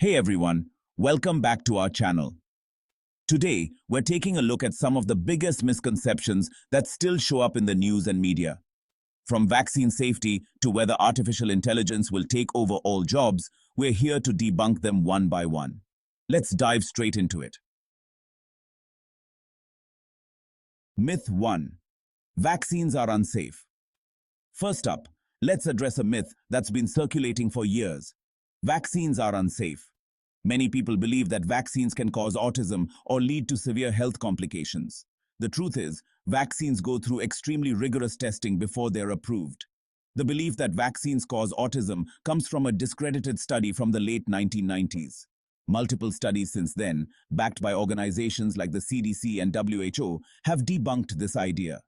Hey everyone, welcome back to our channel. Today, we're taking a look at some of the biggest misconceptions that still show up in the news and media. From vaccine safety to whether artificial intelligence will take over all jobs, we're here to debunk them one by one. Let's dive straight into it. Myth 1. Vaccines are unsafe. First up, let's address a myth that's been circulating for years. Vaccines are unsafe. Many people believe that vaccines can cause autism or lead to severe health complications. The truth is, vaccines go through extremely rigorous testing before they're approved. The belief that vaccines cause autism comes from a discredited study from the late 1990s. Multiple studies since then, backed by organizations like the CDC and WHO, have debunked this idea.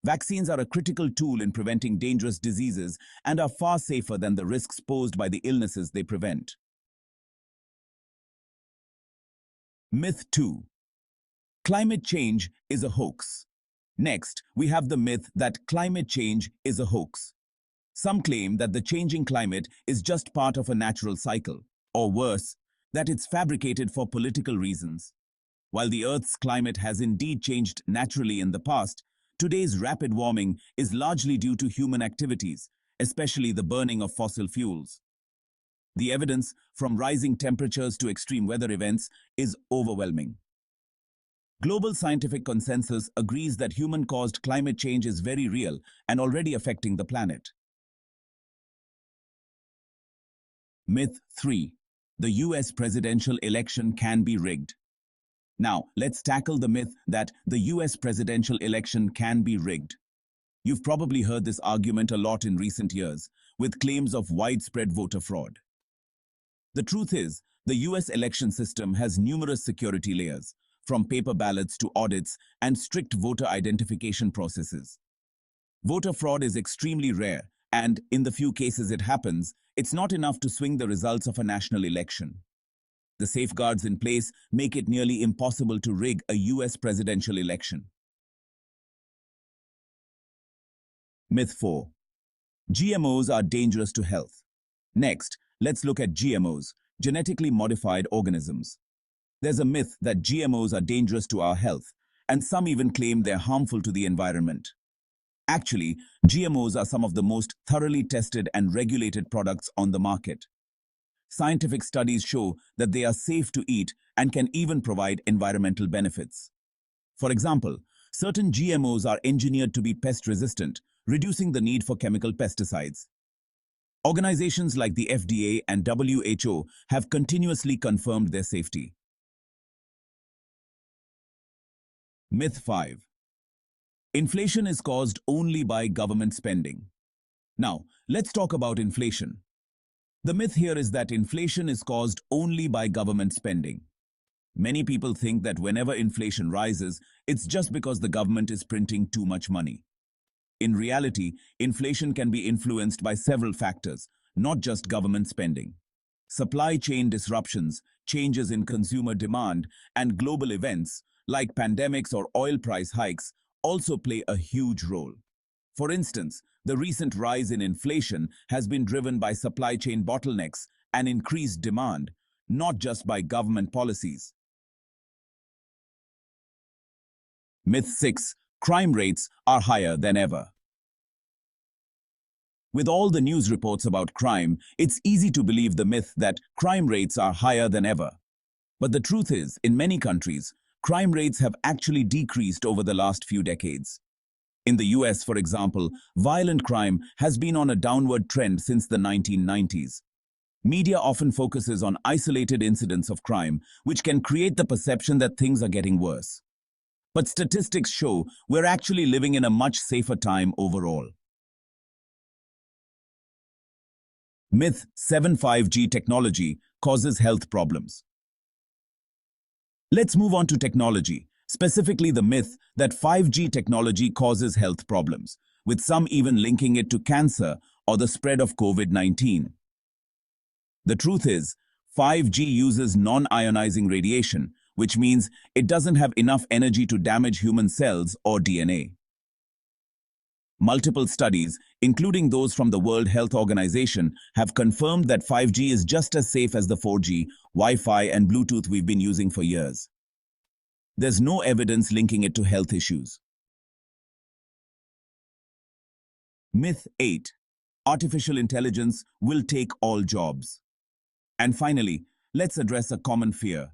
Vaccines are a critical tool in preventing dangerous diseases and are far safer than the risks posed by the illnesses they prevent. Myth 2. Climate change is a hoax. Next, we have the myth that climate change is a hoax. Some claim that the changing climate is just part of a natural cycle, or worse, that it's fabricated for political reasons. While the Earth's climate has indeed changed naturally in the past, today's rapid warming is largely due to human activities, especially the burning of fossil fuels. The evidence, from rising temperatures to extreme weather events, is overwhelming. Global scientific consensus agrees that human-caused climate change is very real and already affecting the planet. Myth 3. The US presidential election can be rigged. Now, let's tackle the myth that the US presidential election can be rigged. You've probably heard this argument a lot in recent years, with claims of widespread voter fraud. The truth is, the US election system has numerous security layers, from paper ballots to audits and strict voter identification processes. Voter fraud is extremely rare, and in the few cases it happens, it's not enough to swing the results of a national election. The safeguards in place make it nearly impossible to rig a US presidential election. Myth 4. GMOs are dangerous to health. Next, let's look at GMOs, genetically modified organisms. There's a myth that GMOs are dangerous to our health, and some even claim they're harmful to the environment. Actually, GMOs are some of the most thoroughly tested and regulated products on the market. Scientific studies show that they are safe to eat and can even provide environmental benefits. For example, certain GMOs are engineered to be pest-resistant, reducing the need for chemical pesticides. Organizations like the FDA and WHO have continuously confirmed their safety. Myth 5. Inflation is caused only by government spending. Now, let's talk about inflation. The myth here is that inflation is caused only by government spending. Many people think that whenever inflation rises, it's just because the government is printing too much money. In reality, inflation can be influenced by several factors, not just government spending. Supply chain disruptions, changes in consumer demand, and global events, like pandemics or oil price hikes, also play a huge role. For instance, the recent rise in inflation has been driven by supply chain bottlenecks and increased demand, not just by government policies. Myth 6. Crime rates are higher than ever. With all the news reports about crime, it's easy to believe the myth that crime rates are higher than ever. But the truth is, in many countries, crime rates have actually decreased over the last few decades. In the US, for example, violent crime has been on a downward trend since the 1990s. Media often focuses on isolated incidents of crime, which can create the perception that things are getting worse. But statistics show we're actually living in a much safer time overall. Myth 7. 5G technology causes health problems. Let's move on to technology, specifically the myth that 5G technology causes health problems, with some even linking it to cancer or the spread of COVID-19. The truth is, 5G uses non-ionizing radiation, which means it doesn't have enough energy to damage human cells or DNA. Multiple studies, including those from the World Health Organization, have confirmed that 5G is just as safe as the 4G, Wi-Fi, and Bluetooth we've been using for years. There's no evidence linking it to health issues. Myth 8. Artificial intelligence will take all jobs. And finally, let's address a common fear.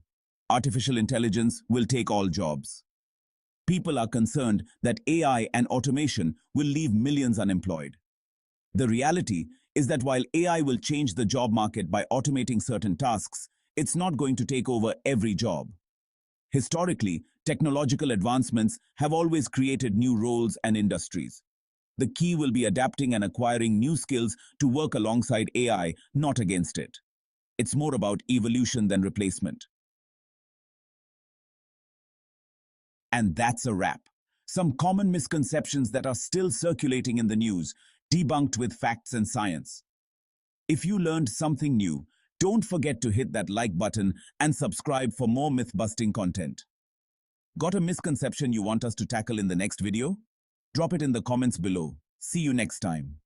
Artificial intelligence will take all jobs. People are concerned that AI and automation will leave millions unemployed. The reality is that while AI will change the job market by automating certain tasks, it's not going to take over every job. Historically, technological advancements have always created new roles and industries. The key will be adapting and acquiring new skills to work alongside AI, not against it. It's more about evolution than replacement. And that's a wrap. Some common misconceptions that are still circulating in the news, debunked with facts and science. If you learned something new, don't forget to hit that like button and subscribe for more myth-busting content. Got a misconception you want us to tackle in the next video? Drop it in the comments below. See you next time.